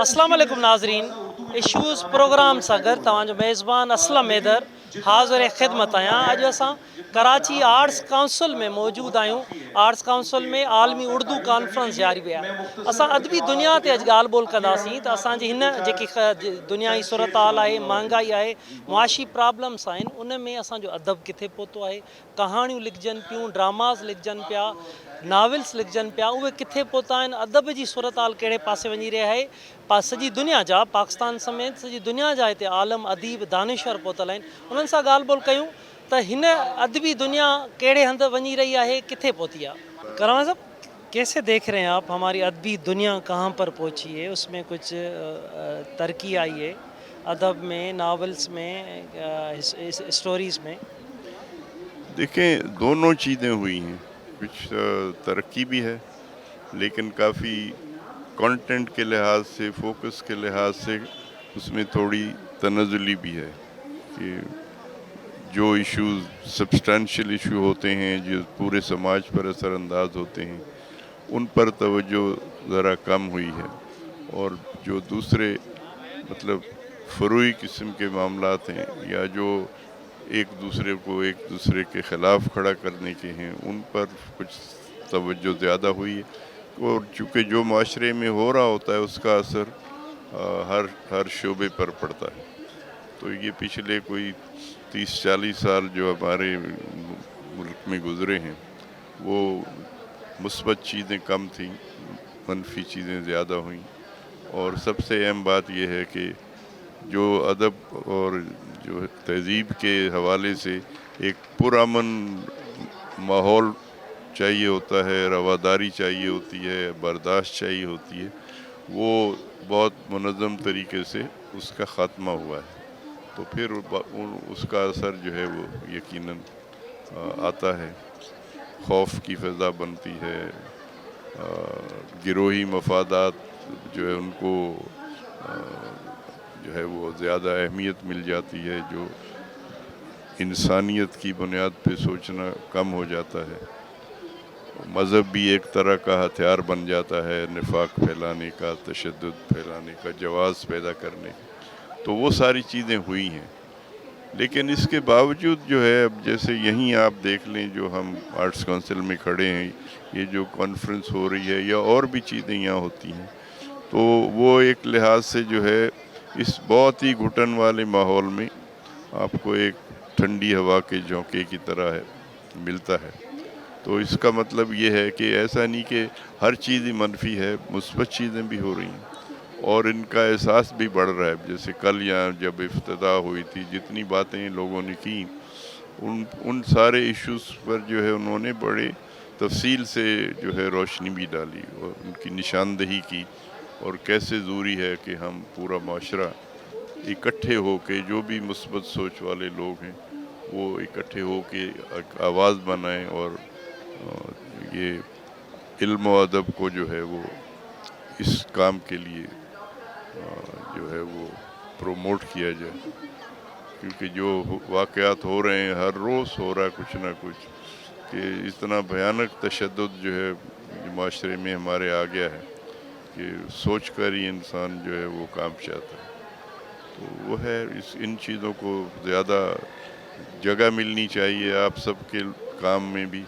अस्सलाम वालेकुम नाज़रीन, इशूज़ प्रोग्राम सां गॾु तव्हांजो मेज़बान असलम हैदर हाज़िर ख़िदमत आहियां। अॼु असां कराची आर्ट्स काउंसिल में मौजूदु आहियूं। आर्ट्स काउंसिल में आलमी उर्दू कॉन्फ्रेंस जारी विया। असां अदबी दुनिया ते अॼु ॻाल्हि ॿोल कंदासीं त असांजी हिन जेकी दुनिया जी सूरत हाल आहे, महांगाई आहे, मुआशी प्रॉब्लम्स आहिनि, उन में असांजो अदब किथे पहुतो आहे। कहाणियूं लिखजनि पियूं, ड्रामास लिखजनि पिया, नाविल्स लिखजनि पिया, उहे किथे पहुता आहिनि, अदब जी सूरत हाल कहिड़े पासे वञी रहिया आहे। सॼी दुनिया जा, पाकिस्तान समेत सॼी दुनिया जा हिते आलम अदीब दानिश्वर पहुतल आहिनि। उन्हनि सां ॻाल्हि ॿोल कयूं त हिन अदबी दुनिया कहिड़े हंधि वञी रही आहे, किथे पहुती आहे। करवान साहब, कैसे देख रहे हैं आप हमारी अदबी दुनिया कहाँ पर पहुंची है? उसमें कुछ तरक्की आई है अदब में, नावल्स में, स्टोरीज़ में? देखें, दोनों चीज़ें हुई हैं। कुछ तरक्की भी है, लेकिन काफ़ी कंटेंट के लिहाज से, फोकस के लिहाज से उसमें थोड़ी तनज़ुली भी है कि जो इश्यूज़ सब्सटेंशियल इशू होते हैं, जो पूरे समाज पर असरअंदाज होते हैं, उन पर तवज्जो ज़रा कम हुई है। और जो दूसरे मतलब फ़रूई किस्म के मामलात हैं, या जो एक दूसरे के ख़िलाफ़ खड़ा करने के हैं, उन पर कुछ तवज्जो ज़्यादा हुई है। और चूँकि जो माशरे में हो रहा होता है उसका असर हर शोबे पर पड़ता है। तो ये पिछले कोई 30-40 साल जो हमारे मुल्क में गुज़रे हैं, वो मुस्बत चीज़ें कम थीं, मनफी चीज़ें ज़्यादा हुईं। और सबसे अहम बात यह है कि जो अदब और जो तहज़ीब के हवाले से एक पुरअमन माहौल चाहिए होता है, रवादारी चाहिए होती है, बर्दाश्त चाहिए होती है, वो बहुत मुनज़्ज़म तरीके से उसका ख़ात्मा हुआ है। तो फिर उसका असर जो है वो यकीनन आता है। खौफ की फ़ज़ा बनती है, गिरोही मफादात जो है उनको जो है वो ज़्यादा अहमियत मिल जाती है, जो इंसानियत की बुनियाद पे सोचना कम हो जाता है। मज़हब भी एक तरह का हथियार बन जाता है निफाक फैलाने का, तशद्दुद फैलाने का, जवाज़ पैदा करने का। तो वो सारी चीज़ें हुई हैं, लेकिन इसके बावजूद जो है, अब जैसे यहीं आप देख लें, जो हम आर्ट्स काउंसिल में खड़े हैं, ये जो कॉन्फ्रेंस हो रही है या और भी चीज़ें यहाँ होती हैं, तो वो एक लिहाज से जो है इस बहुत ही घुटन वाले माहौल में आपको एक ठंडी हवा के झोंके की तरह है मिलता है। तो इसका मतलब ये है कि ऐसा नहीं कि हर चीज़ ही मनफी है, मुस्बत चीज़ें भी हो रही हैं और इनका एहसास भी बढ़ रहा है। जैसे कल यहाँ जब इफ्तिताह हुई थी, जितनी बातें लोगों ने की, उन सारे इश्यूज़ पर जो है उन्होंने बड़े तफसील से जो है रोशनी भी डाली और उनकी निशानदही की, और कैसे ज़रूरी है कि हम पूरा माशरा इकट्ठे हो के, जो भी मुस्बत सोच वाले लोग हैं, वो इकट्ठे हो के आवाज़ बनाएं और ये इल्म व अदब को जो है वो इस काम के लिए जो है वो प्रोमोट किया जाए। क्योंकि जो वाक़यात हो रहे हैं, हर रोज़ हो रहा है कुछ ना कुछ, कि इतना भयानक तशद्दुद जो है माशरे में हमारे आ गया है कि सोच कर ही इंसान जो है वो काम चाहता है। तो वो है, इन चीज़ों को ज़्यादा जगह मिलनी चाहिए आप सबके काम में भी।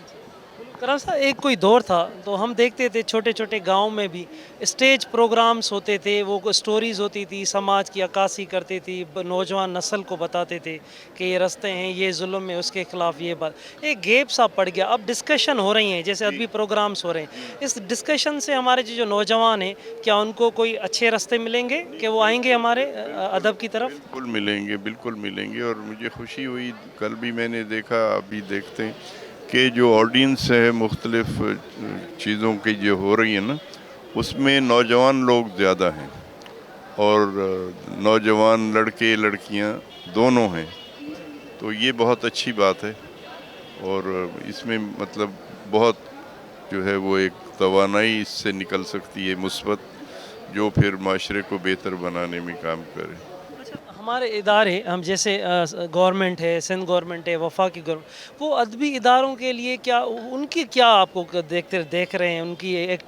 करम साहब, एक कोई दौर था तो हम देखते थे छोटे छोटे गांव में भी स्टेज प्रोग्राम्स होते थे, वो स्टोरीज़ होती थी, समाज की अक्कासी करती थी, नौजवान नस्ल को बताते थे कि ये रास्ते हैं, ये जुल्म है, उसके ख़िलाफ़ ये बात। एक गैप सा पड़ गया। अब डिस्कशन हो रही हैं, जैसे अदबी प्रोग्राम्स हो रहे हैं। इस डिस्कशन से हमारे जो नौजवान हैं, क्या उनको कोई अच्छे रास्ते मिलेंगे कि वो आएंगे हमारे अदब की तरफ? बिल्कुल मिलेंगे, बिल्कुल मिलेंगे। और मुझे खुशी हुई, कल भी मैंने देखा, अभी देखते हैं कि जो ऑडियंस है मुख्तलिफ चीज़ों की जो हो रही है ना, उसमें नौजवान लोग ज़्यादा हैं और नौजवान लड़के लड़कियां दोनों हैं। तो ये बहुत अच्छी बात है और इसमें मतलब बहुत जो है वो एक तवानाई इससे निकल सकती है मुस्बत, जो फिर माशरे को बेहतर बनाने में काम करे। हमारे इदारे, हम जैसे गवर्नमेंट है, सिंध गवर्नमेंट है, वफाकी गवर्नमेंट, वो अदबी इदारों के लिए क्या, उनकी क्या आपको देख रहे हैं, उनकी एक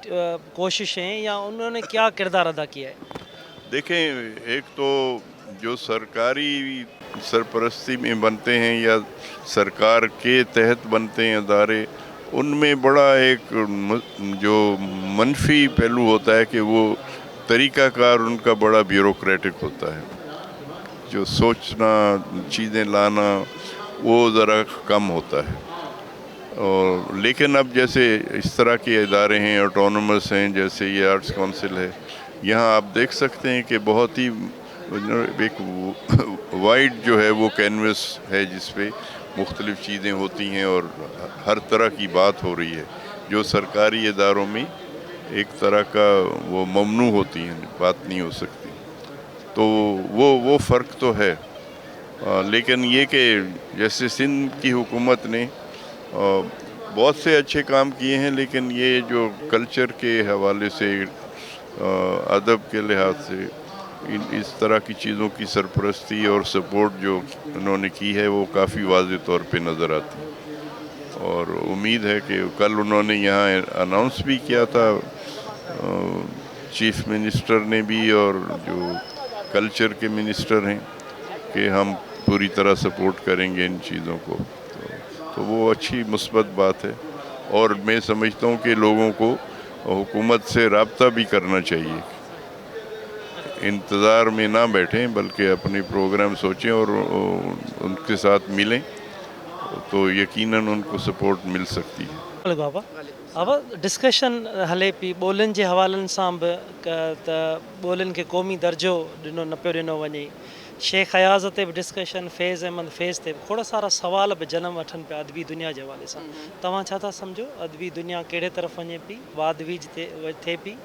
कोशिशें या उन्होंने क्या किरदार अदा किया है? देखें, एक तो जो सरकारी सरपरस्ती में बनते हैं या सरकार के तहत बनते हैं अदारे, उनमें बड़ा एक जो मनफी पहलू होता है कि वो तरीक़ाकार उनका बड़ा ब्यूरोक्रेटिक होता है, जो सोचना चीज़ें लाना वो ज़रा कम होता है। और लेकिन अब जैसे इस तरह के इदारे हैं, ऑटोनमस हैं, जैसे ये आर्ट्स काउंसिल है, यहाँ आप देख सकते हैं कि बहुत ही एक वाइड जो है वो कैनवस है जिस पे मुख्तलिफ़ चीज़ें होती हैं और हर तरह की बात हो रही है, जो सरकारी इदारों में एक तरह का वो ममनू होती हैं, बात नहीं हो सकती। तो वो फ़र्क तो है। लेकिन ये कि जैसे सिंध की हुकूमत ने बहुत से अच्छे काम किए हैं, लेकिन ये जो कल्चर के हवाले से, अदब के लिहाज से इस तरह की चीज़ों की सरपरस्ती और सपोर्ट जो उन्होंने की है वो काफ़ी वाज़ेह तौर पे नज़र आती है। और उम्मीद है कि कल उन्होंने यहाँ अनाउंस भी किया था, चीफ मिनिस्टर ने भी और जो कल्चर के मिनिस्टर हैं, कि हम पूरी तरह सपोर्ट करेंगे इन चीज़ों को। तो वो अच्छी मुस्बत बात है और मैं समझता हूँ कि लोगों को हुकूमत से रब्ता भी करना चाहिए, इंतज़ार में ना बैठें बल्कि अपने प्रोग्राम सोचें और उनके साथ मिलें, तो यकीनन उनको सपोर्ट मिल सकती है। बाबा अब डिस्कशन हले पई ॿोलियुनि जे हवालनि सां बि त ॿोलियुनि खे क़ौमी दर्जो ॾिनो न पियो ॾिनो वञे, शेख हयाज़ ते बि डिस्कशन, फैज़ अहमद फैज़ ते बि खोड़ सारा सवाल बि जनम वठनि पिया अदबी दुनिया जे हवाले सां। तव्हां छा था सम्झो, अदबी दुनिया कहिड़े तरफ़ वञे पई, वाद वीज थिए पई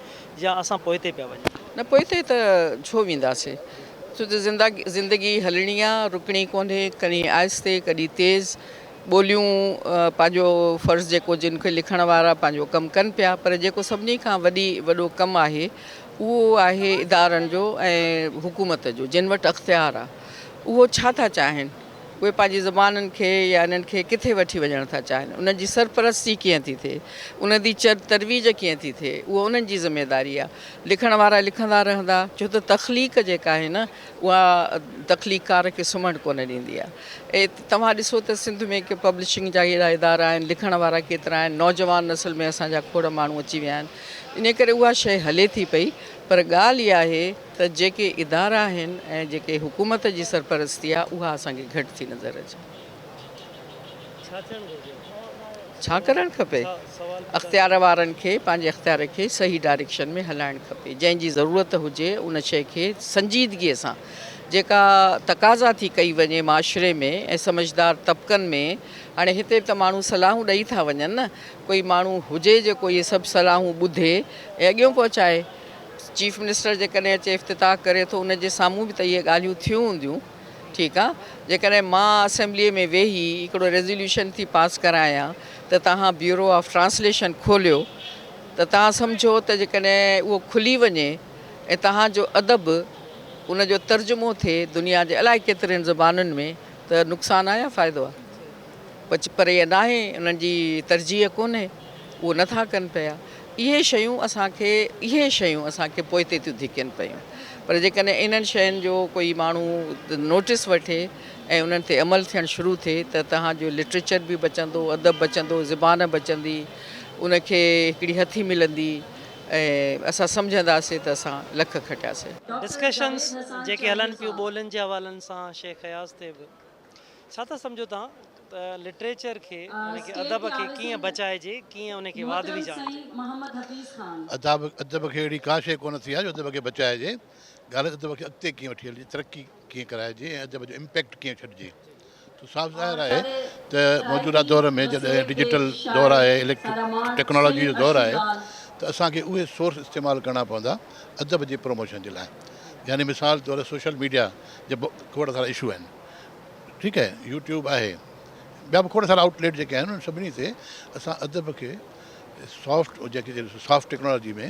या असां पोइ ते पिया वञूं? न पोइ त छो वेंदासीं, छो त ज़िंदगी हलणी आहे, रुकणी कोन्हे, कॾहिं आहिस्ते कॾहिं तेज़। ॿोलियूं पंहिंजो फ़र्ज़ु जेको जिन खे लिखण वारा पंहिंजो कमु कनि पिया, पर जेको सभिनी खां वॾो कमु आहे उहो आहे इदारनि जो ऐं हुकूमत जो, जिन वटि अख़्तियार आहे उहो छा था चाहिनि, उहे पंहिंजी ज़बाननि खे या इन्हनि खे किथे वठी वञणु था चाहिनि, उन्हनि जी सरपरस्ती कीअं थी थिए, उन जी तरवीज कीअं थी थिए, उहो उन्हनि जी ज़िमेदारी आहे। लिखण वारा लिखंदा रहंदा, छो त तख़लीक़ जेका आहे न उहा तख़लीक़कार खे सुम्हणु कोन ॾींदी आहे। ऐं तव्हां ॾिसो त सिंध में के पब्लिशिंग जा अहिड़ा इदारा आहिनि, लिखण वारा केतिरा आहिनि, नौजवान नसल में असांजा खोड़ माण्हू अची विया आहिनि, इन करे उहा शइ हले थी पई। पर ॻाल्हि इहा आहे त जेके इदारा आहिनि ऐं जेके हुकूमत जी सरपरस्ती आहे उहा असांखे घटि थी नज़र अचे। छा करणु खपे, अख़्तियार वारनि खे पंहिंजे अख़्तियार खे सही डायरेक्शन में हलाइणु खपे, जंहिंजी ज़रूरत हुजे उन शइ खे संजीदगीअ सां, जेका तक़ाज़ा थी कई वञे माशरे में ऐं समझदार तबक़नि में। हाणे हिते त माण्हू सलाहूं ॾेई था वञनि न, कोई माण्हू हुजे जेको इहे सभु सलाहूं ॿुधे ऐं अॻियां पहुचाए। चीफ मिनिस्टर जेकॾहिं अचे इफ़्तिताह करे थो, उन जे साम्हूं बि त इहे ॻाल्हियूं थियूं हूंदियूं, ठीकु आहे। जेकॾहिं मां असेंबलीअ में वेही हिकिड़ो रेज़ोल्यूशन थी पास करायां त तव्हां ब्यूरो ऑफ ट्रांसलेशन खोलियो, त तव्हां सम्झो त जेकॾहिं उहो खुली वञे ऐं तव्हांजो अदब उनजो तर्जुमो थिए दुनिया जे अलाए केतिरनि ज़बानुनि में, त नुक़सानु आहे या फ़ाइदो आहे? पर इहे नाहे, उन्हनि जी तरजीह कोन्हे, उहो नथा कनि पिया। इहे शयूं असांखे पोइ ते थियूं धिकनि पियूं। पर जेकॾहिं इन्हनि शयुनि जो कोई माण्हू नोटिस वठे ऐं उन्हनि ते अमल थियणु शुरू थिए त तव्हांजो लिटरेचर बि बचंदो, अदब बचंदो, ज़बान बचंदी, उनखे हिकिड़ी हथी मिलंदी ऐं असां सम्झंदासीं त असां लख खटियासीं। डिस्कशन्स जेके हलनि पियूं ॿोलियुनि जे हवालनि सां, शेख हयाज़ ते बि, छा था सम्झो तव्हां त लिटरेचर खे, उनखे अदब खे कीअं बचाइजे, कीअं उनखे वाद बि जाणे? अदब खे अहिड़ी का शइ कोन थी आहे जो अदब खे बचाइजे। ॻाल्हि अदब खे अॻिते कीअं वठी हलिजे, तरक़ी कीअं कराइजे ऐं अदब जो इम्पैक्ट कीअं छॾिजे। तो साफ़ ज़ाहिर आहे त मौजूदा दौर में जॾहिं डिजिटल दौरु आहे, इलेक्ट्रिक टेक्नोलॉजी जो दौरु आहे, त असांखे उहे सोर्स इस्तेमालु करणा पवंदा अदब जे प्रमोशन जे लाइ। यानी मिसाल तौरु सोशल मीडिया जे खोड़ सारा इशू आहिनि, ठीकु आहे, यूट्यूब आहे, ॿिया बि खोड़ सारा आउटलेट जेके आहिनि उन सभिनी ते असां अदब खे सॉफ्ट टेक्नोलॉजी में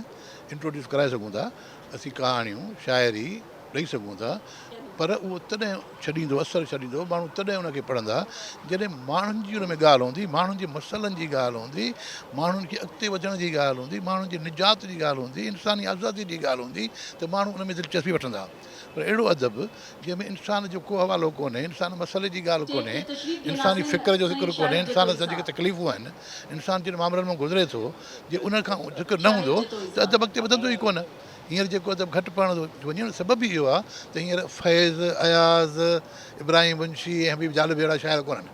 इंट्रोड्यूस कराए सघूं था। असीं कहाणियूं, शाइरी ॾेई सघूं था, पर उहो तॾहिं छॾींदो, असरु छॾींदो, माण्हू तॾहिं उनखे पढ़ंदा जॾहिं माण्हुनि जी हुन में ॻाल्हि हूंदी, माण्हुनि जे मसइलनि जी ॻाल्हि हूंदी, माण्हुनि खे अॻिते वधण जी ॻाल्हि हूंदी, माण्हुनि जी निजात जी ॻाल्हि हूंदी, इंसानी आज़ादी जी ॻाल्हि हूंदी, त माण्हू उन में दिलचस्पी वठंदा। पर अहिड़ो अदब जंहिंमें इंसान जो को हवालो कोन्हे, इंसान मसइले जी ॻाल्हि कोन्हे, इंसानी फ़िक्र जो ज़िक्र कोन्हे, इंसान सां जेके तकलीफ़ूं आहिनि, इंसान जिन मामलनि मां गुज़रे थो, जे उन खां ज़िक्र न हूंदो त अदब अॻिते वधंदो ई कोन। हींअर जेको अदब घटि पढ़ंदो वञे सबबु ई इहो आहे त हींअर फैज़, अयाज़, इब्राहिम मुंशी ऐं हबीब जालिब अहिड़ा शाइर कोन्हनि।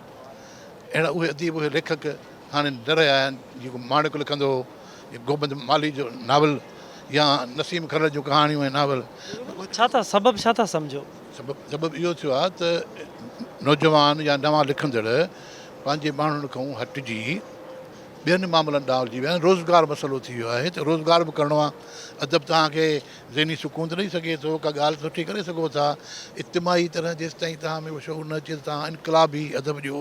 अहिड़ा उहे अदीब, उहे लेखक हाणे न रहिया आहिनि। जेको माणिक लिखंदो हो, गोबंद माली जो नावल या नसीम खलर जूं कहाणियूं ऐं नावल। छा था सबबु छा था सम्झो? सबबु इहो थियो आहे त नौजवान या नवां लिखंदड़ पंहिंजे माण्हुनि खां हटिजी ॿियनि मामलनि ॾांहुं हलिजी विया आहिनि। रोज़गार मसइलो थी वियो आहे, त रोज़गार बि करिणो आहे। अदब तव्हांखे ज़हनी सुकून ॾेई सघे थो, का ॻाल्हि सुठी करे सघो था। इज्तिमाही तरह जेसि ताईं तव्हां में उहो शौक़ु न अचे, तव्हां इनकलाबी अदब ॾियो,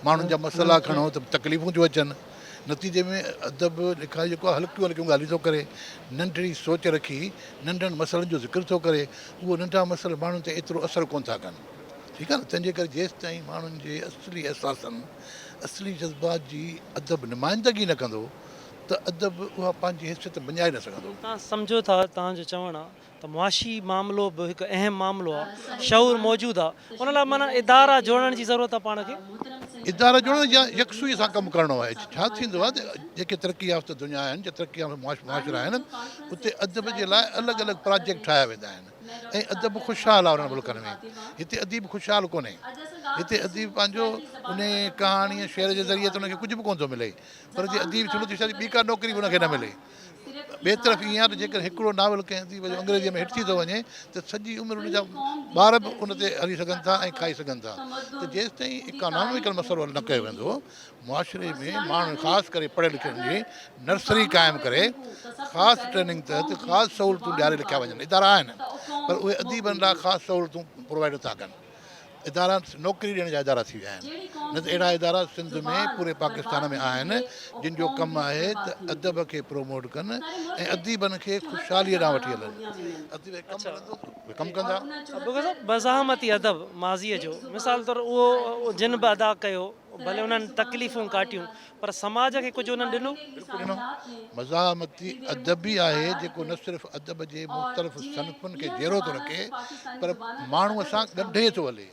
माण्हुनि जा मसइला खणो त तकलीफ़ूं थियूं अचनि। नतीजे में अदब लिखाई जेको आहे हल्कियूं हल्कियूं ॻाल्हियूं थो करे, नंढड़ी सोच रखी नंढनि मसइलनि जो ज़िक्र थो करे। उहो नंढा मसइला माण्हुनि ते एतिरो असरु कोन था कनि। ठीकु आहे न। तंहिंजे करे जेसि ताईं माण्हुनि जे असली अहसासनि, असली जज़्बात जी अदब नुमाइंदगी न कंदो त अदब उहा पंहिंजी हैसियत बञाए न सघंदो। तव्हां सम्झो था, तव्हांजो चवणु आहे त मुआशी मामिलो बि हिकु अहम मामिलो आहे, शऊर मौजूदु आहे, उन लाइ माना इदारा जोड़ण जी ज़रूरत आहे पाण खे। इदारा जोड़ण या यकसूईअ सां कमु करिणो आहे। छा थींदो आहे त जेके तरक़ी याफ़्ता दुनिया आहिनि, जे तरक़ी याफ़्ता मुआशिरा आहिनि, उते अदब जे लाइ अलॻि अलॻि प्रोजेक्ट ठाहिया वेंदा आहिनि ऐं अदब ख़ुशहाल आहे उन्हनि मुल्कनि में। हिते अदीब ख़ुशहाल कोन्हे। हिते अदीब पंहिंजो उन कहाणीअ शेर जे ज़रिए त उनखे कुझु बि कोन थो मिले। पर जे अदीब चुनो थी ॿी का नौकिरी बि उनखे न मिले। ॿिए तरफ़ ईअं आहे त जेकर हिकिड़ो नावल कंहिं थी वञे अंग्रेजीअ में हिट थी थो वञे त सॼी उमिरि उनजा ॿार बि उन ते हली सघनि था ऐं खाई सघनि था। त जेसि ताईं इकोनॉमिकल मसइलो हल न कयो वेंदो, मुआशिरे में माण्हू ख़ासि करे पढ़ियल लिखियलनि जी नर्सरी क़ाइमु करे ख़ासि ट्रेनिंग तहत ख़ासि सहूलियतूं ॾियारे लिखिया वञनि। इदारा आहिनि पर उहे अदीबनि लाइ ख़ासि सहूलियतूं प्रोवाइड नथा कनि। इदारा नौकिरी ॾियण जा इदारा थी विया आहिनि। न त अहिड़ा इदारा सिंध में पूरे पाकिस्तान में आहिनि जिन जो कमु आहे त अदब खे प्रोमोट कनि ऐं अदीबनि खे ख़ुशहालीअ ॾांहुं वठी हलनि। अदीब कमु कंदा। बज़ामती अदब माज़ीअ जो मिसाल तौरु उहो जिन बि अदा कयो, भले उन्हनि तकलीफ़ूं काटियूं, पर समाज खे कुझु उन्हनि ॾिनो। मज़ामती अदब ई आहे जेको न सिर्फ़ु अदब जे मुख़्तलिफ़ सनफ़ुनि खे जहिड़ो थो रखे, पर माण्हूअ सां ॻंढे थो हले।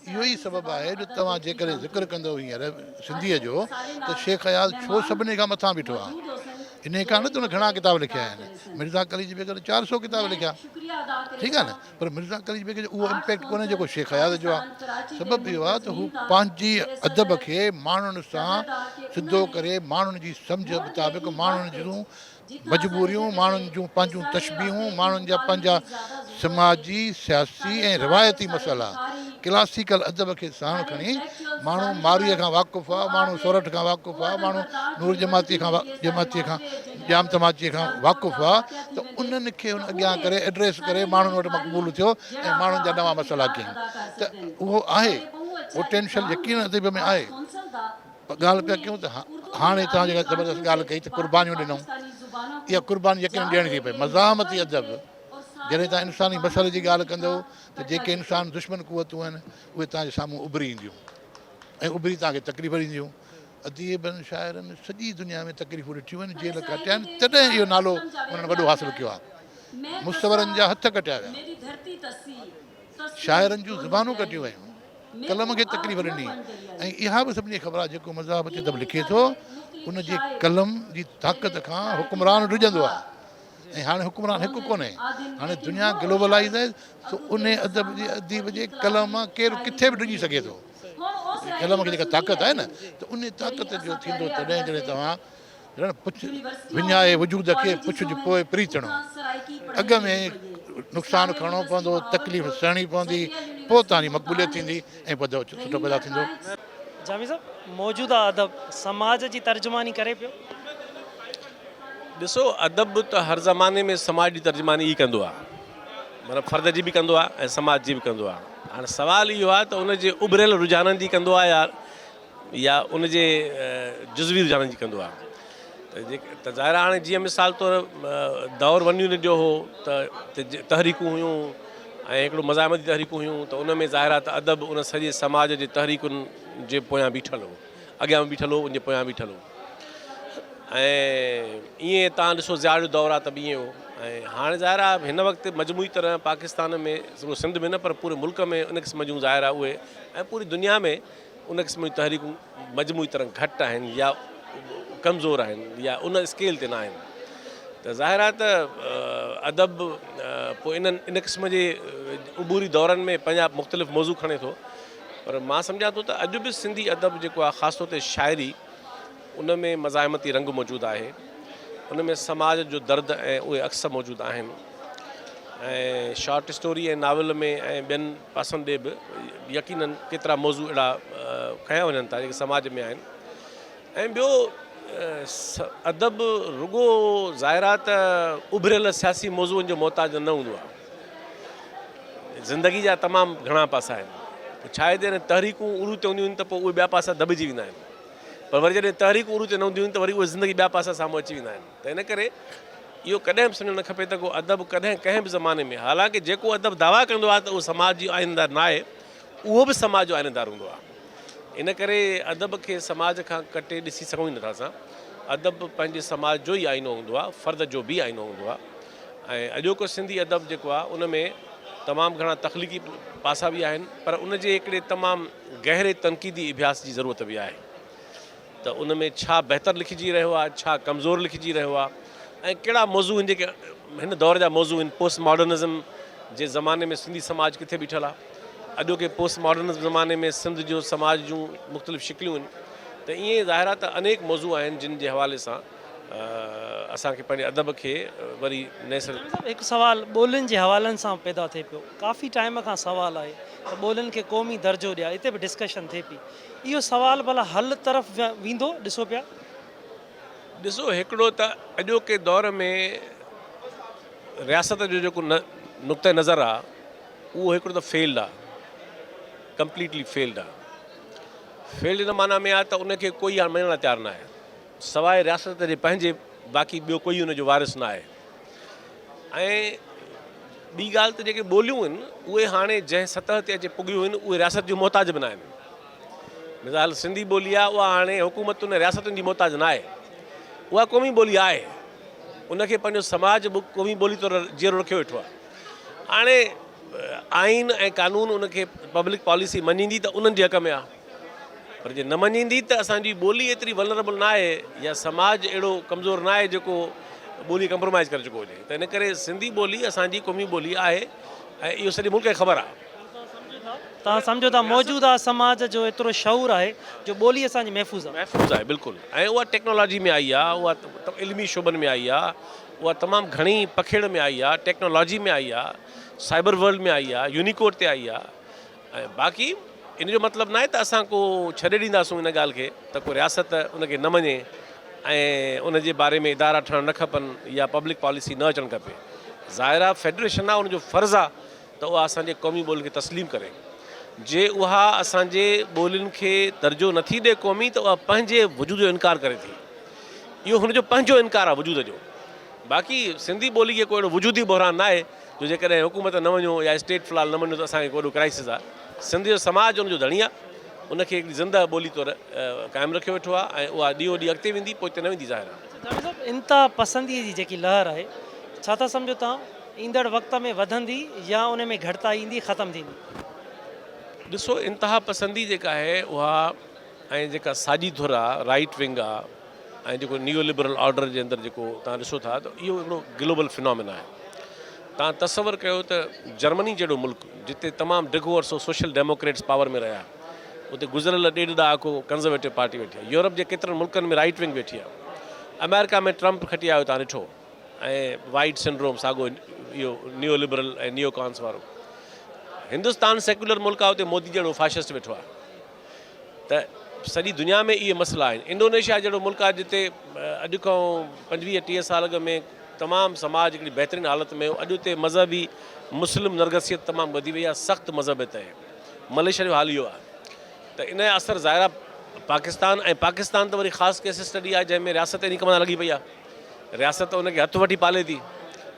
इहो ई सबबु आहे जो तव्हां जेकॾहिं ज़िक्र कंदव हींअर सिंधीअ जो त शेख अयाज़ छो सभिनी खां मथां बीठो आहे। इन खां न त हुन घणा किताब लिखिया आहिनि। मिर्ज़ा कलीज बेग 400 किताब लिखिया। ठीकु आहे न। पर मिर्ज़ा कलीज बेग जो उहो इम्पैक्ट कोन्हे जेको शेख अयाज़ जो आहे। सबबु इहो आहे त हू पंहिंजी अदब खे माण्हुनि सां सिधो करे, माण्हुनि जी सम्झ मुताबिक़, माण्हुनि जूं मजबूरियूं, माण्हुनि जूं पंहिंजूं तशबीहूं, माण्हुनि जा पंहिंजा समाजी, सियासी ऐं रिवायती मसइला क्लासिकल अदब खे साण खणी माण्हू मारीअ खां वाक़ुफ़ु आहे, माण्हू सोरठ खां वाक़ुफ़ु आहे, माण्हू नूर जमातीअ खां जाम तमाचीअ खां वाक़ुफ़ु आहे, त उन्हनि खे हुन अॻियां करे एड्रेस करे माण्हुनि वटि मक़बूल थियो ऐं माण्हुनि जा नवां मसइला कयईं। त उहो आहे, पोटेंशियल यकीन अदब में आहे। ॻाल्हि पिया कयूं त हाणे तव्हां जेका ज़बरदस्त ॻाल्हि कई त कुर्बानियूं ॾिनऊं, इहा कुर्बानी यकीन ॾियणी थी पए। मज़ामती अदब जॾहिं तव्हां इंसानी मसइले जी ॻाल्हि कंदव त जेके इंसान दुश्मन कुवतूं आहिनि उहे तव्हांजे साम्हूं उभरी ईंदियूं ऐं उभरी तव्हांखे तकलीफ़ ॾींदियूं। अदीबनि शाइरनि सॼी दुनिया में तकलीफ़ूं ॾिठियूं आहिनि, जेल कटिया आहिनि, तॾहिं इहो नालो उन्हनि वॾो हासिलु कयो आहे। मुस्तवरनि जा हथ कटिया विया, शाइरनि जूं ज़ुबानूं कटियूं वयूं, कलम खे तकलीफ़ ॾिनी। ऐं इहा बि सभिनी खे ख़बर आहे जेको मज़ामती अदब लिखे थो उनजे कलम जी ताक़त खां हुकुमरान ॾिजंदो आहे। ऐं हाणे हुकुमरान हिकु कोन्हे, हाणे दुनिया ग्लोबलाइज़ आहे, त उन अदब जे अदीब जे कलम मां केरु किथे बि ॾिजी सघे थो। कलम खे जेका ताक़त आहे न, त उन ताक़त जो थींदो तॾहिं जॾहिं तव्हां पुछ विञाए वजूद खे पुछ जे पोइ प्रीतणो, अॻ में नुक़सानु खणणो पवंदो, तकलीफ़ सहणी पवंदी, पोइ तव्हांजी मक़बूलियत थींदी ऐं पदो सुठो पैदा थींदो। जामी साहब, मौजूदा अदब समाज जी तर्जुमानी करे पियो? ॾिसो, अदब त हर ज़माने में समाज जी तर्जुमानी ई कंदो आहे, मतिलबु फ़र्द जी बि कंदो आहे ऐं समाज जी बि कंदो आहे। हाणे सुवालु इहो आहे त उनजे उभरियल रुझाननि जी कंदो आहे या उनजे जुज़वी रुझाननि जी कंदो आहे। त ज़ाहिर आहे हाणे जीअं मिसाल तौरु दौरु वञी ॾियो हो त तहरीकूं हुयूं, ऐं हिकिड़ो मज़ामती तहरीकूं हुयूं त उन में ज़ाहिर आहे त अदब उन सॼे समाज जे तहरीकुनि जे पोयां बीठल हो, अॻियां बीठल हो, उनजे पोयां बीठल हो। ऐं ईअं तव्हां ॾिसो ज़िया जो दौरु आहे त बि ईअं हो। ऐं हाणे ज़ाहिर आहे हिन वक़्तु मजमूई तरह पाकिस्तान में सिर्फ़ु सिंध में न पर पूरे मुल्क में उन क़िस्म जूं ज़ाहिर आहे उहे, ऐं पूरी दुनिया में उन क़िस्म जूं तहरीकूं मजमूई तरह घटि आहिनि या कमज़ोर आहिनि या उन स्केल ते न आहिनि। त ज़ाहिर आहे त अदब पोइ इन क़िस्म जे उबूरी दौरनि में पंहिंजा मुख़्तलिफ़ मौज़ू खणे थो, पर मां सम्झां थो त अॼु बि सिंधी अदब जेको आहे ख़ासि तौर ते शाइरी उन में मज़ाहिमती रंग मौजूदु आहे, उन में समाज जो दर्द ऐं उहे अक्स मौजूदु आहिनि। ऐं शॉर्ट स्टोरी ऐं नावल में ऐं ॿियनि पासनि ॾे बि यकीननि केतिरा मौज़ू अहिड़ा खया वञनि था जेके समाज में आहिनि। ऐं ॿियो अदब रुगो ज़ाहिर आहे त उभरियल सियासी मौज़ूअनि जो मोहताज न हूंदो आहे, ज़िंदगी जा तमामु घणा पासा आहिनि। पोइ छा आहे जॾहिं तहरीकूं उरू ते हूंदियूं आहिनि त पोइ उहे ॿिया पासा दॿिजी वेंदा आहिनि, पर वरी जॾहिं तहरीकूं उरू ते न हूंदियूं आहिनि त वरी उहे ज़िंदगी ॿिया पासा साम्हूं अची वेंदा आहिनि। त इन करे इहो कॾहिं बि सम्झणु न खपे त को अदब कॾहिं कंहिं बि ज़माने में, हालांकि जेको अदब दावा कंदो आहे त उहो समाज जी आइंदार न आहे, उहो बि समाज जो आइंदार हूंदो आहे। इन करे अदब खे समाज खां कटे ॾिसी सघूं ई नथा असां। अदब पंहिंजे समाज जो ई आईनो हूंदो आहे, फ़र्द जो बि आईनो हूंदो आहे। ऐं अॼोको सिंधी अदब जेको आहे उन में तमामु घणा तख़लीक़ी पासा बि आहिनि, पर उन जे हिकिड़े तमामु गहरे तनक़ीदी अभ्यास जी ज़रूरत बि आहे त उन में छा बहितरु लिखिजी रहियो आहे, छा कमज़ोर लिखिजी रहियो आहे, ऐं कहिड़ा मौज़ू आहिनि जेके हिन दौर जा मौज़ू आहिनि। पोस्ट मॉडर्निज़म जे ज़माने में सिंधी समाज किथे बीठल आहे, अॼोके पोस्ट मॉडर्निज़म ज़माने में सिंध जो समाज जूं मुख़्तलिफ़ शिकिलियूं आहिनि। त ईअं ज़ाहिर आहे त अनेक मौज़ू आहिनि जिन जे हवाले सां असांखे पंहिंजे अदब खे वरी नए सिरे हिकु सुवाल ॿोलियुनि जे हवालनि सां पैदा थिए पियो, काफ़ी टाइम खां सुवाल आहे त ॿोलियुनि खे क़ौमी दर्जो ॾिया, हिते बि डिस्कशन थिए पई। इहो सुवाल भला हल तरफ़ वेंदो ॾिसो पिया? ॾिसो, हिकिड़ो त अॼोके दौर में रियासत जो जेको नुक़्ते नज़र आहे उहो हिकिड़ो त फेल्ड आहे, कंप्लीटली फेल्ड आहे। फेल्ड इन माना में आहे त उनखे कोई हाणे मञण लाइ तयारु न आहे, सवाइ रियासत जे पंहिंजे, बाक़ी ॿियो कोई उनजो वारिस न आहे। ऐं ॿी ॻाल्हि त जेके ॿोलियूं आहिनि उहे हाणे जंहिं सतह ते अचे पुगियूं आहिनि उहे रियासत जो मोहताज बि न आहिनि। मिसाल सिंधी ॿोली आहे, उहा हाणे हुकूमतुनि रियासतुनि जी मोहताज न आहे, उहा क़ौमी ॿोली आहे, उनखे पंहिंजो समाज बि क़ौमी ॿोली तौरु जीअरो रखियो वेठो आहे। हाणे आइन ऐं कानून उनखे पब्लिक पॉलिसी मञींदी त उन्हनि जे हक़ में आहे, पर जे न मञींदी त असांजी ॿोली एतिरी वलरेबल न आहे या समाज अहिड़ो कमज़ोर न आहे जेको ॿोली कंप्रोमाइज़ करे चुको हुजे। त इन करे सिंधी ॿोली असांजी क़ौमी ॿोली आहे ऐं इहो सॼे मुल्क खे ख़बर आहे। तव्हां सम्झो था मौजूदा समाज जो एतिरो शऊर आहे जो ॿोली असांजी महफ़ूज़ आहे? महफ़ूज़ आहे बिल्कुलु। ऐं उहा टेक्नोलॉजी में आई आहे, उहा इल्मी शोबनि में आई आहे, उहा तमामु घणी पखेड़ में आई आहे, टेक्नोलॉजी में आई आहे, साइबर वर्ल्ड में आई आहे, यूनिकोड ते आई आहे। ऐं बाक़ी इन जो मतिलबु न आहे त असां को छॾे ॾींदासूं इन ॻाल्हि खे त को रियासत उनखे न मञे ऐं उन जे बारे में इदारा ठहणु न खपनि या पब्लिक पॉलिसी न अचणु खपे। ज़ाहिर आहे फेडरेशन आहे, उनजो फ़र्ज़ु आहे त उहा असांजे क़ौमी ॿोली खे तस्लीम करे। जे उहा असांजे ॿोलियुनि खे दर्जो नथी ॾिए क़ौमी त उहा पंहिंजे वजूद जो इनकार करे थी, इहो हुनजो पंहिंजो इनकार आहे वजूद जो। बाक़ी सिंधी ॿोली खे कोई अहिड़ो वजूदी बहरान न आहे जो जेकॾहिं हुकूमत न वञो या स्टेट फ़िलहालु न वञो त असांखे कोई क्राइसिस आहे। सिंध जो समाज उनजो धणी आहे, उनखे हिकिड़ी ज़िंदा ॿोली तौरु क़ाइमु रखियो वेठो आहे ऐं उहा ॾींहों ॾींहुं अॻिते वेंदी, पोइ हिते न वेंदी। ज़ाहिर आहे इंतिहा पसंदीअ जी जेकी लहर आहे, छा था सम्झो तव्हां ईंदड़ वक़्त में वधंदी या उन में घटिताई ईंदी, ख़तमु थींदी? ॾिसो, इंतिहा पसंदी जेका आहे उहा ऐं जेका साॼी धुर आहे, राइट विंग आहे, ऐं जेको नियो लिबरल ऑर्डर जे अंदरि जेको तव्हां ॾिसो था त इहो हिकिड़ो ग्लोबल फिनोमिना आहे। तव्हां तसवर कयो त जर्मनी जहिड़ो मुल्क जिते तमामु डिघो अरसो सोशल डेमोक्रेट्स पावर में रहिया, उते गुज़िरियल 1.5 ॾहाको कंज़र्वेटिव पार्टी वेठी आहे। यूरोप जे केतिरनि मुल्कनि में राइट विंग वेठी आहे। अमेरिका में ट्रंप खटी आयो तव्हां ॾिठो, ऐं वाइट सिंड्रोम साॻियो इहो नियो लिबरल ऐं नियो कॉन्स वारो। हिंदुस्तान सेक्युलर मुल्क आहे, उते मोदी जहिड़ो फाशिस्ट वेठो आहे। त सॼी दुनिया में इहे मसइला आहिनि। इंडोनेशिया जहिड़ो मुल्क आहे जिते अॼु खां 25-30 साल अॻु में तमामु समाज हिकिड़ी बहितरीनु हालत में हो, अॼु उते मज़हबी मुस्लिम नरगसियत तमामु वधी वई आहे, सख़्तु मज़हब हिते आहे। मलेशिया जो हाल इहो आहे। त इन जो असरु ज़ाहिर आहे पाकिस्तान, ऐं पाकिस्तान त वरी ख़ासि केस स्टडी आहे जंहिंमें रियासत इन कम लॻी पई आहे। रियासत उनखे हथु वठी पाले थी,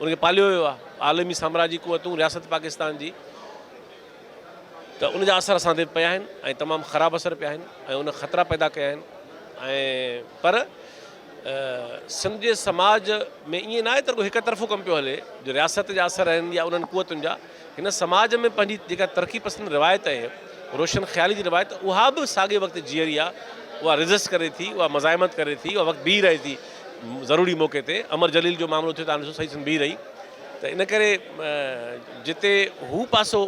उनखे पालियो वियो आहे आलमी साम्राज्य जी क़ुवतूं रियासत पाकिस्तान जी, त उनजा असर असां ते पिया आहिनि ऐं तमामु ख़राबु असर पिया आहिनि ऐं उन ख़तरा पैदा कया आहिनि। ऐं पर सिंध जे समाज में ईअं न आहे त हिकु तरफ़ो कमु पियो हले जो रियासत जा असर आहिनि या उन्हनि क़ुवतुनि जा। हिन समाज में पंहिंजी जेका तरक़ी पसंदि रिवायत आहे, रोशन ख़्याली जी रिवायत, उहा बि साॻे वक़्तु जीअरी आहे, उहा रिज़िस्ट करे थी, उहा मज़ाहिमत करे थी, उहा वक़्तु बीह रहे थी ज़रूरी मौक़े ते। अमर जलील जो मामिलो थियो, तव्हां ॾिसो सही बीह रही। त इन करे जिते हू पासो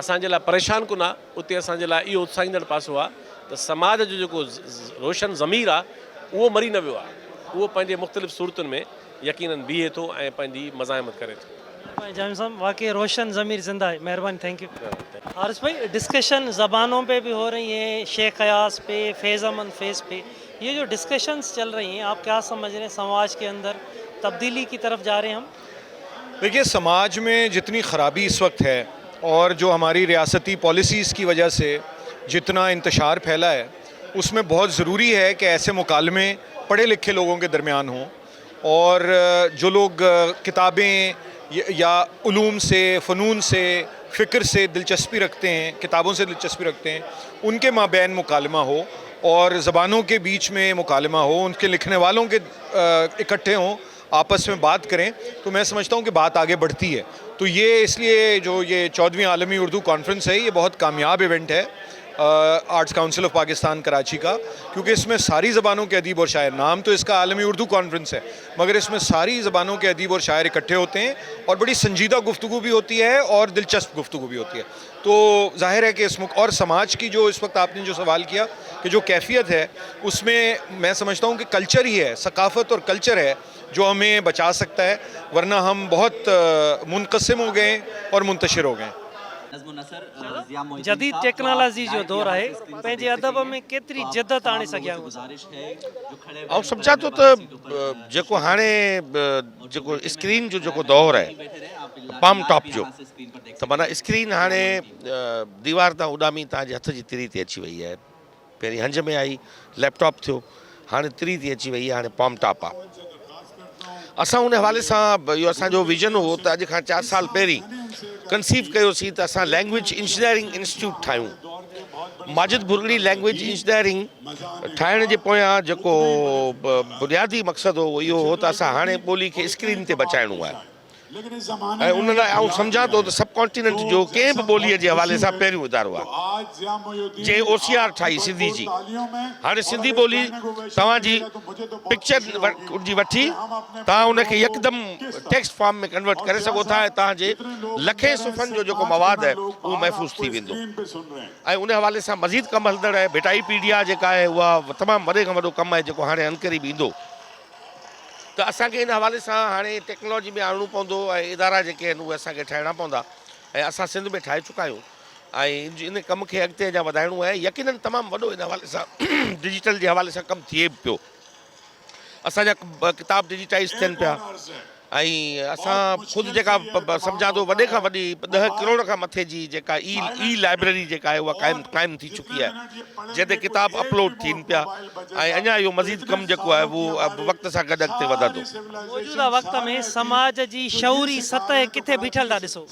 असांजे लाइ परेशान कोन आहे, उते असांजे लाइ इहो उत्साहींदड़ पासो आहे त समाज जो जेको रोशन ज़मीर आहे उहो मरी न वियो आहे, उहो पंहिंजे मुख़्तलिफ़ सूरतुनि में यकीनन बीहे थो ऐं पंहिंजी मज़ाहिमत करे थो। जामिल साहब वाकई रोशन ज़मीर जिंदा है, मेहरबानी, थैंक यू। हारिस भाई, डिस्कशन ज़बानों पे भी हो रही हैं, शेख अयास पे, फैज़ अमन फैज़ पे, ये जो डिस्कशंस चल रही हैं, आप क्या समझ रहे हैं? समाज के अंदर तब्दीली की तरफ जा रहे हैं हम? देखिए, समाज में जितनी ख़राबी इस वक्त है और जो हमारी रियासती पॉलिसीज़ की वजह से जितना इंतशार फैला है, उसमें बहुत ज़रूरी है कि ऐसे मुकालमे पढ़े लिखे लोगों के दरमियान हों और जो लोग किताबें या उलूम से, फ़नून से, फ़िक्र से दिलचस्पी रखते हैं, किताबों से दिलचस्पी रखते हैं, उनके माबैन मुकालमा हो और ज़बानों के बीच में मुकालमा हो, उनके लिखने वालों के इकट्ठे हों, आपस में बात करें, तो मैं समझता हूँ कि बात आगे बढ़ती है। तो ये इसलिए जो ये 14वीं आलमी उर्दू कॉन्फ्रेंस है, ये बहुत कामयाब इवेंट है arts council of Pakistan Karachi का, क्योंकि इसमें सारी ज़बानों के अदीब और शायर, नाम तो इसका आलमी उर्दू कॉन्फ्रेंस है, मगर इसमें सारी ज़बानों के अदीब और शायर इकट्ठे होते हैं और बड़ी संजीदा गुफ्तगू भी होती है और दिलचस्प गुफ्तगू भी होती है। तो ज़ाहिर है कि इस और समाज की जो इस वक्त आपने जो सवाल किया कि जो कैफियत है, उसमें मैं समझता हूँ कि कल्चर ही है, सकाफ़त और कल्चर है जो हमें बचा सकता है, वरना हम बहुत मुनक़सिम हो गए और मुंतशिर हो गए। जदीद टेक्नोलॉजी जो दौर आहे, पंहिंजे अदब में केतिरी जिद्दत आणे सघिया आहियूं? ऐं सम्झा थो त जेको हाणे जेको स्क्रीन जो जेको दौर आहे, पाम टॉप जो, त माना स्क्रीन हाणे दीवार तां उॾामी तव्हांजे हथ जी तिरी ते अची वई आहे। पहिरीं हंज में आई, लैपटॉप थियो, हाणे तिरी ते अची वई आहे, हाणे पाम टॉप आहे। असां उन हवाले सां इहो असांजो विजन हो त अॼु खां 4 साल पहिरीं कंसीव कयोसीं त असां लैंग्वेज इंजीनियरिंग इंस्टीट्यूट ठाहियूं। माजिद भुरगड़ी लैंग्वेज इंजीनियरिंग ठाहिण जे पोयां जेको बुनियादी मक़सदु हो इहो हो त असां हाणे ॿोली खे स्क्रीन ते बचाइणो आहे। ऐं उन लाइ आउं सम्झां थो त सब कॉन्टिनेंट जो कंहिं बि ॿोलीअ जे हवाले सां पहिरियों इदारो आहे। जे OCR ठाही सिंधी जी, हाणे सिंधी ॿोली तव्हांजी पिक्चर जी वठी तव्हां उनखे यकदमि टेक्स्ट फॉर्म में कन्वर्ट करे सघो था ऐं तव्हांजे लखे सुफ़नि जो जेको मवादु आहे उहो महफ़ूज़ थी वेंदो। ऐं उन हवाले सां मज़ीद कमु हलंदड़ आहे। बेटाईपीडिया जेका आहे उहा तमामु वॾे खां वॾो कमु आहे जेको हाणे अनकरीब ईंदो। त असांखे इन हवाले सां हाणे टेक्नोलॉजी में आणणो पवंदो ऐं इदारा जेके आहिनि उहे असांखे ठाहिणा पवंदा ऐं असां सिंध में ठाहे चुका आहियूं ऐं इन कम खे अॻिते अञा वधाइणो आहे। यकीनन तमामु वॾो इन हवाले सां डिजिटल जे हवाले सां कमु थिए बि पियो। असांजा किताब डिजिटाइज़ थियनि पिया ऐं असां ख़ुदि जेका सम्झां थो वॾे खां वॾी 10 करोड़ खां मथे जी जेका ई लाइब्रेरी जेका आहे उहा क़ाइमु थी चुकी आहे, जंहिं ते किताब अपलोड थियनि पिया ऐं अञा इहो मज़ीद कमु जेको आहे उहो वक़्त सां गॾु अॻिते वधंदो। मौजूदा वक़्त में समाज जी शऊरी सतह किथे बीठल था ॾिसो?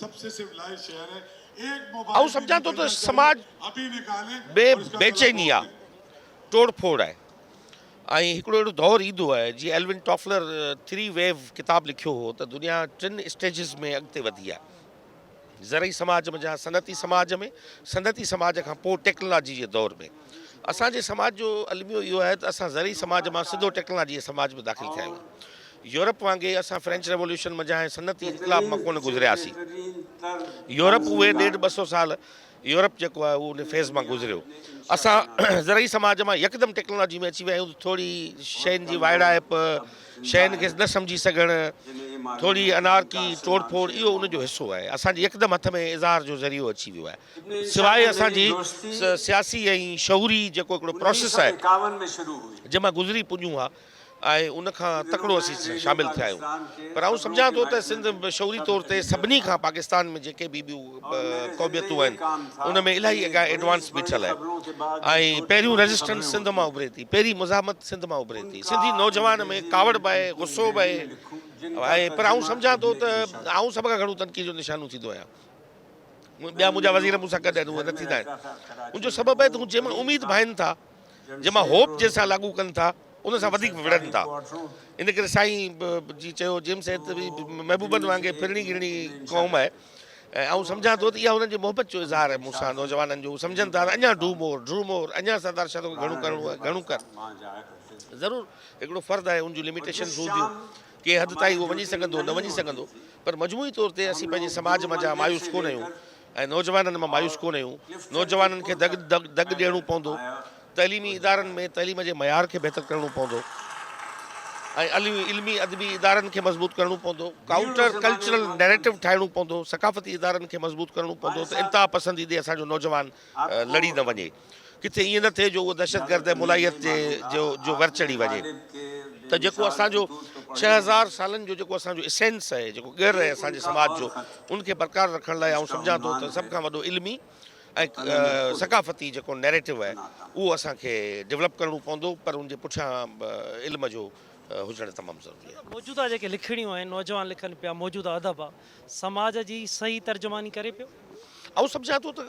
ऐं सम्झां थो त समाज में बेचैनी आहे, तोड़ फोड़ आहे ऐं हिकिड़ो अहिड़ो दौरु ईंदो आहे जीअं एल्विन टॉफलर 3 वेव किताब लिखियो हो त दुनिया 3 स्टेजिस में अॻिते वधी आहे। ज़रई समाज में, जहाँ सनती समाज में, सनती समाज खां पोइ टेक्नोलॉजी जे दौर में। असांजे समाज जो अलमियो इहो आहे त असां ज़रई समाज मां सिधो टेक्नोलॉजी जे समाज में दाख़िल थिया आहियूं। यूरोप वांगुरु असां फ्रेंच रेवोल्यूशन में जहाँ सनती इनकलाब मां कोन गुज़रियासीं। यूरोप उहे 150-200 साल यूरोप जेको आहे उहो उन फेज़ मां गुज़रियो। असां ज़रई समाज मां यकदमि टेक्नोलॉजी में अची विया आहियूं। थोरी शयुनि जी वाइड़ाइप, शयुनि खे न सम्झी सघणु, थोरी अनारकी, तोड़ फोड़, इहो उनजो हिसो आहे। असांजे यकदमि हथ में इज़हार जो ज़रियो अची वियो आहे। सवाइ असांजी सियासी ऐं शऊरी जेको हिकिड़ो प्रोसेस आहे जंहिं मां गुज़री पुॼूं हा ऐं उनखां तकिड़ो असीं शामिलु थिया आहियूं। पर आउं सम्झां थो त सिंध शौरी तौर ते सभिनी खां पाकिस्तान में जेके बि ॿियूं क़ौमियतूं आहिनि उन में इलाही अॻियां एडवांस बीठल आहे ऐं पहिरियों रेजिस्टेंस सिंध मां उभिरे थी, पहिरीं मुज़ाहमत सिंध मां उभिरे थी। सिंधी नौजवान में कावड़ बि आहे, गुस्सो बि आहे पर आउं सम्झां थो त आउं सभ खां घणो तनक़ीद जो निशानो थींदो आहियां। ॿिया मुंहिंजा वज़ीर मूंसां गॾु आहिनि, उहे न थींदा आहिनि। उनजो सबबु आहे त हू जंहिंमां उमेद भाइनि था, जंहिंमां होप जंहिंसां लागू कनि था, उन सां वधीक विढ़नि था। इन करे साईं जी चयो जेम्स सेठ बि महबूबनि वांगुरु फिरणी गिरणी क़ौम आहे। ऐं आउं सम्झां थो त इहा हुननि जी मोहबत जो इज़हार आहे मूंसां, नौजवाननि जो। सम्झनि था अञा डू मोर, अञा सरदार शाह खे घणो करिणो आहे, घणो कर। ज़रूरु हिकिड़ो फ़र्ज़ु आहे, उन जूं लिमिटेशन्स हूंदियूं, के हद ताईं उहो वञी सघंदो, न वञी सघंदो। पर मजमूई तौर ते असीं पंहिंजे समाज मां जा मायूस कोन आहियूं ऐं नौजवाननि मां मायूस कोन आहियूं। नौजवाननि खे दग ॾियणो पवंदो, तइलीमी इदारनि में तइलीम जे मयार खे बहितर करिणो पवंदो ऐं इल्मी अदबी इदारनि खे मज़बूत करिणो पवंदो, काउंटर कल्चरल नैरेटिव ठाहिणो पवंदो, सकाफ़ती इदारनि खे मज़बूत करिणो पवंदो त इंतिहा पसंदीदे असांजो नौजवान लड़ी न वञे। किथे ईअं न थिए जो उहो दहशतगर्द ऐं मुलाहियत जो वर चढ़ी वञे। त जेको असांजो 6000 सालनि जो जेको असांजो एसेंस आहे, जेको ॻर आहे असांजे समाज जो, उनखे बरक़रार रखण लाइ आउं सम्झां थो त सभ खां वॾो इल्मी ऐं सकाफ़ती जेको नैरेटिव आहे उहो असांखे डेवलप करिणो पवंदो। पर उनजे पुठियां इल्म जो हुजणु तमामु ज़रूरी आहे। मौजूदा जेके लिखणियूं आहिनि, नौजवान लिखनि पिया, मौजूदा अदब आहे, समाज जी सही तर्जुमानी करे पियो। आउं सम्झां थो त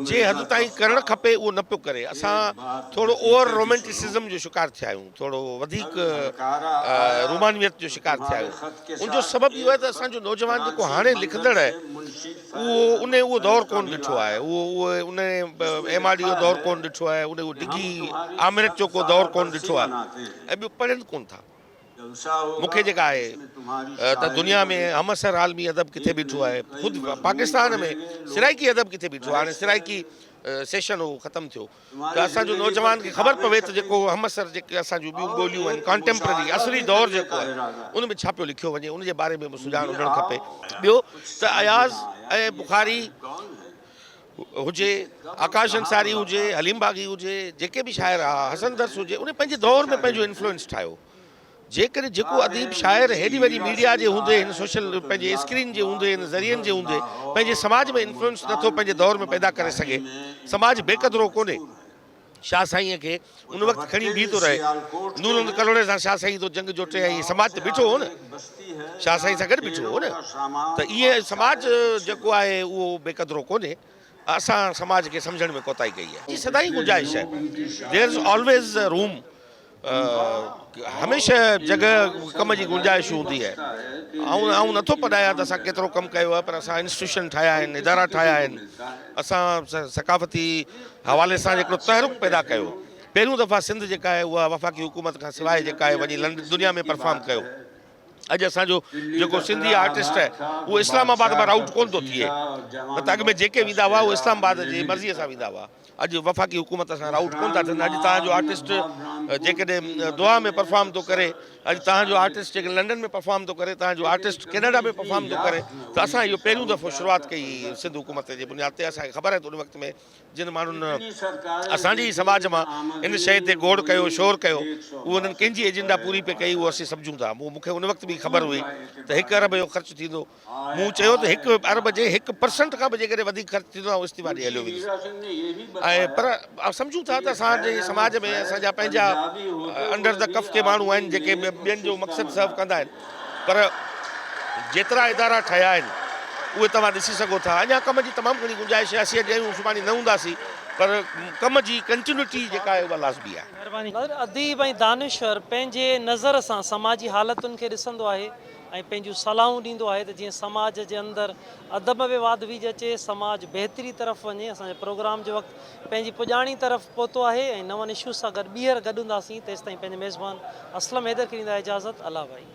जे हद ताईं करणु खपे उहो न पियो करे। असां थोरो ओवर रोमेंटिसिज़म जो शिकार थिया आहियूं, थोरो वधीक रोमानियत जो शिकार थिया आहियूं। उनजो सबबु इहो आहे त असांजो नौजवान जेको हाणे लिखंदड़ आहे उहो दौरु कोन ॾिठो आहे, उन MRD जो दौरु कोन ॾिठो आहे, उन डिघी आमिरत जो को दौरु कोन ॾिठो आहे ऐं ॿियो पढ़नि कोन था। मूंखे जेका आहे त दुनिया में हमअसर आलमी अदब किथे बीठो आहे, ख़ुदि पाकिस्तान में सिराइकी अदब किथे बीठो आहे। हाणे सिराइकी सेशन हो ख़तमु थियो त असांजो नौजवान खे ख़बर पवे त जेको हमअसर जेके असांजूं ॿियूं ॿोलियूं आहिनि, कॉन्टेम्पररी असली दौरु जेको आहे उन में छा पियो लिखियो वञे, उनजे बारे में बि सुञाण हुजणु खपे। ॿियो त अयाज़ ऐं बुखारी हुजे, आकाश अंसारी हुजे, हलीम बाग़ी हुजे, जेके बि शाइर आहे, हसन दर्स हुजे, उन पंहिंजे दौर में पंहिंजो इन्फ्लुएंस ठाहियो। जेकॾहिं जेको अदीब शाइर हेॾी वॾी मीडिया जे हूंदे, हिन सोशल पंहिंजे स्क्रीन जे हूंदे, हिन ज़रियनि जे हूंदे पंहिंजे समाज में इन्फ्लुएंस नथो पंहिंजे दौर में पैदा करे सघे, समाज बेक़दरो कोन्हे। शाह साईंअ खे उन वक़्तु खणी बीहतो रहे, नूर कलोड़े सां शाह साईं तो जंग जोटे ऐं समाज त बीठो हो न, शाह साईं सां गॾु बीठो हो न। त इहे समाज जेको आहे उहो बेक़दरो कोन्हे। असां समाज खे सम्झण में कोताही कई आहे। जी सदाई गुंजाइश आहे, देयर इज़ ऑलवेज़ रूम, हमेशह जगह कम जी गुंजाइश हूंदी आहे। आउं नथो पढ़ायां त असां केतिरो कमु कयो आहे, पर असां इंस्टीट्यूशन ठाहिया आहिनि, इदारा ठाहिया आहिनि, असां सकाफ़ती हवाले सां हिकिड़ो तहरुक पैदा कयो। पहिरियों दफ़ा सिंध जेका आहे उहा वफ़ाक़ी हुकूमत खां सवाइ जेका आहे वञी दुनिया में परफॉर्म कयो। अॼु असांजो जेको सिंधी आर्टिस्ट आहे उहो इस्लामाबाद मां राउट कोन थो थिए, न त अॻु में जेके वेंदा हुआ उहे इस्लामाबाद जी मर्ज़ीअ सां वेंदा हुआ। अॼु वफ़ाक़ी हुकूमत सां राउट कोन था थियनि। अॼु तव्हांजो आर्टिस्ट जेकॾहिं दुआ में परफॉर्म थो करे, अॼु तव्हांजो आर्टिस्ट जेके लंडन में परफॉर्म थो करे, तव्हांजो आर्टिस्ट कैनेडा में परफॉर्म थो करे। त असां इहो पहिरियों दफ़ो शुरूआति कई सिंध हुकूमत जे बुनियाद ते। असांखे ख़बर आहे त उन वक़्त में जिन माण्हुनि असांजे ई समाज मां इन शइ ते गोड़ कयो, शोर कयो, उहो उन्हनि कंहिंजी एजेंडा पूरी पे कई, उहो असीं सम्झूं था। मूंखे उन वक़्तु बि ख़बर हुई त 1 अरब जो ख़र्चु थींदो। मूं चयो त 1 अरब जे 1% खां बि जेकॾहिं वधीक ख़र्चु थींदो आहे, इस्तीफ़ा ॾेई हलियो वेंदो। ऐं पर सम्झूं था त असांजे समाज में असांजा पंहिंजा अंडर द कफ के माण्हू आहिनि जेके ॿियनि जो मक़सदु सर्व कंदा आहिनि। पर जेतिरा इदारा ठहिया आहिनि उहे तव्हां ॾिसी सघो था। अञा कम जी तमामु घणी गुंजाइश आहे। असीं अॼु सुभाणे न हूंदासीं, पर कम जी कंटिन्यूटी जेका आहे उहा लाज़मी आहे। महिरबानी। अदीब ऐं दानिश्वर पंहिंजे नज़र सां समाजी हालतुनि खे ॾिसंदो आहे ऐं पंहिंजूं सलाहूं ॾींदो आहे त जीअं समाज जे अंदरि अदब में वाध बीज अचे, समाज बहितरी तरफ़ वञे। असांजे प्रोग्राम जो वक़्तु पंहिंजी पुॼाणी तरफ़ पहुतो आहे ऐं नवनि इशूज़ सां गॾु ॿीहर गॾु हूंदासीं। तेसिताईं पंहिंजे मेज़बान असलम हैदर खे ॾींदा इजाज़त। अला भाई।